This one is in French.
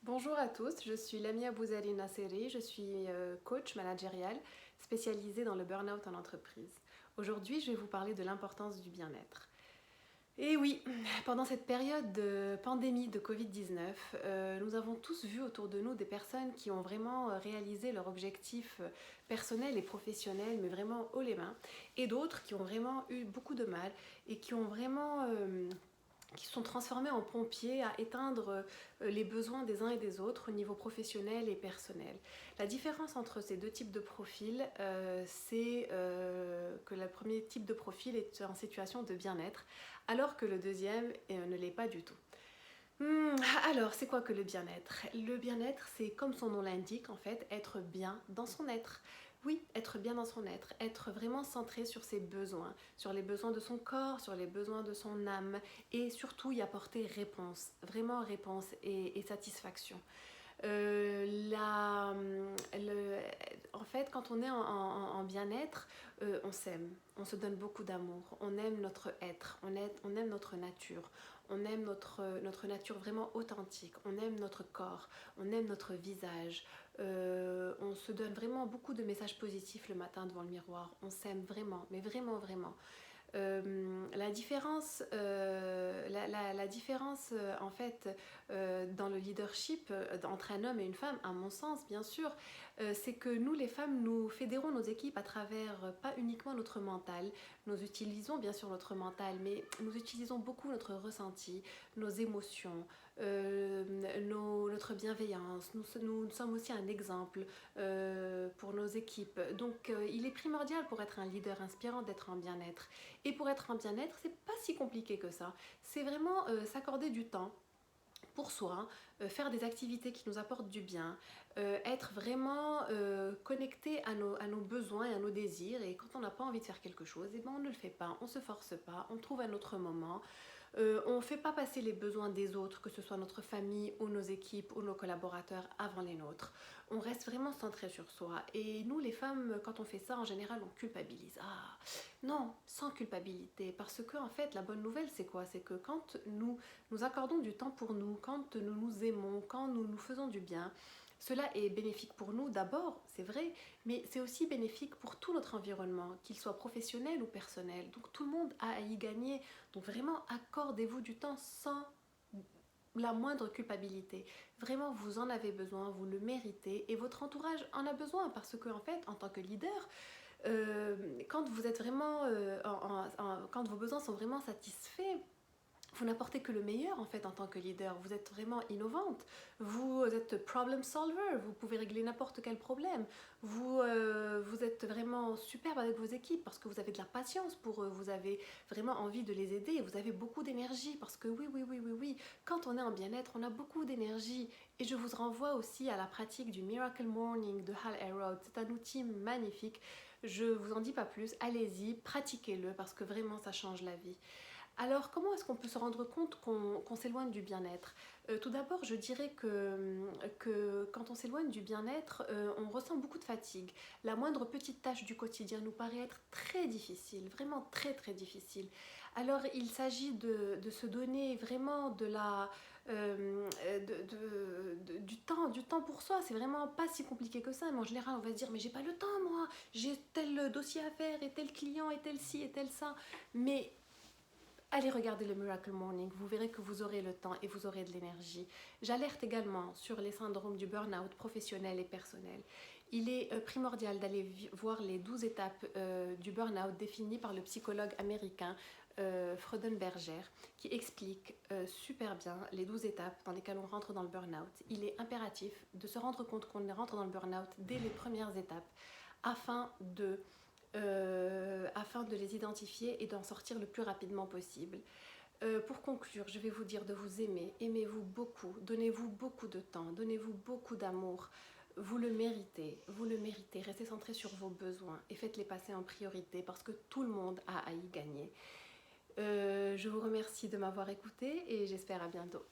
Bonjour à tous, je suis Lamia Bouzali Nasseri, je suis coach managérial spécialisée dans le burn-out en entreprise. Aujourd'hui, je vais vous parler de l'importance du bien-être. Et oui, pendant cette période de pandémie de Covid-19, nous avons tous vu autour de nous des personnes qui ont vraiment réalisé leurs objectifs personnels et professionnels, mais vraiment haut les mains, et d'autres qui ont vraiment eu beaucoup de mal et qui ont vraiment qui se sont transformés en pompiers à éteindre les besoins des uns et des autres au niveau professionnel et personnel. La différence entre ces deux types de profils, c'est que le premier type de profil est en situation de bien-être, alors que le deuxième ne l'est pas du tout. Alors, c'est quoi que le bien-être? Le bien-être, c'est comme son nom l'indique, en fait, être bien dans son être. Oui, être bien dans son être vraiment centré sur ses besoins, sur les besoins de son corps, sur les besoins de son âme, et surtout y apporter réponse, vraiment réponse et satisfaction. La, le, En fait, quand on est en bien-être, on s'aime, on se donne beaucoup d'amour, on aime notre être, on aime notre nature, on aime notre nature vraiment authentique, on aime notre corps, on aime notre visage, on se donne vraiment beaucoup de messages positifs le matin devant le miroir, on s'aime vraiment, mais vraiment, vraiment. La différence, la différence en fait dans le leadership entre un homme et une femme, à mon sens bien sûr, c'est que nous les femmes, nous fédérons nos équipes à travers pas uniquement notre mental, nous utilisons bien sûr notre mental, mais nous utilisons beaucoup notre ressenti, nos émotions, notre bienveillance, nous sommes aussi un exemple pour nos équipes. Donc il est primordial pour être un leader inspirant d'être en bien-être. Et pour être en bien-être, c'est pas si compliqué que ça. C'est vraiment s'accorder du temps pour soi, faire des activités qui nous apportent du bien, être vraiment connecté à nos besoins et à nos désirs. Et quand on n'a pas envie de faire quelque chose, eh ben on ne le fait pas, on ne se force pas, on trouve un autre moment. On ne fait pas passer les besoins des autres, que ce soit notre famille ou nos équipes ou nos collaborateurs, avant les nôtres. On reste vraiment centré sur soi. Et nous, les femmes, quand on fait ça, en général, on culpabilise. Ah, non, sans culpabilité. Parce que, en fait, la bonne nouvelle, c'est quoi? C'est que quand nous accordons du temps pour nous, quand nous nous aimons, quand nous nous faisons du bien, cela est bénéfique pour nous d'abord, c'est vrai, mais c'est aussi bénéfique pour tout notre environnement, qu'il soit professionnel ou personnel. Donc tout le monde a à y gagner. Donc vraiment, accordez-vous du temps sans la moindre culpabilité. Vraiment, vous en avez besoin, vous le méritez et votre entourage en a besoin parce que en fait, en tant que leader, quand vous êtes vraiment, quand vos besoins sont vraiment satisfaits, vous n'apportez que le meilleur en fait en tant que leader. Vous êtes vraiment innovante, vous êtes problem solver, vous pouvez régler n'importe quel problème. Vous êtes vraiment superbe avec vos équipes parce que vous avez de la patience pour eux, vous avez vraiment envie de les aider, vous avez beaucoup d'énergie parce que oui, oui, oui, oui, oui, quand on est en bien-être, on a beaucoup d'énergie. Et je vous renvoie aussi à la pratique du Miracle Morning de Hal Elrod. C'est un outil magnifique. Je vous en dis pas plus, allez-y, pratiquez-le parce que vraiment ça change la vie. Alors, comment est-ce qu'on peut se rendre compte qu'on s'éloigne du bien-être? Tout d'abord, je dirais que quand on s'éloigne du bien-être, on ressent beaucoup de fatigue. La moindre petite tâche du quotidien nous paraît être très difficile, vraiment très très difficile. Alors, il s'agit de se donner vraiment du temps pour soi. C'est vraiment pas si compliqué que ça. Mais en général, on va se dire, mais j'ai pas le temps, moi. J'ai tel dossier à faire et tel client et tel ci et tel ça. Mais allez regarder le Miracle Morning, vous verrez que vous aurez le temps et vous aurez de l'énergie. J'alerte également sur les syndromes du burn-out professionnel et personnel. Il est primordial d'aller voir les 12 étapes du burn-out définies par le psychologue américain Freudenberger, qui explique super bien les 12 étapes dans lesquelles on rentre dans le burn-out. Il est impératif de se rendre compte qu'on rentre dans le burn-out dès les premières étapes afin de les identifier et d'en sortir le plus rapidement possible. Pour conclure, je vais vous dire de vous aimer, aimez-vous beaucoup, donnez-vous beaucoup de temps, donnez-vous beaucoup d'amour, vous le méritez, restez centré sur vos besoins et faites-les passer en priorité parce que tout le monde a à y gagner. Je vous remercie de m'avoir écouté et j'espère à bientôt.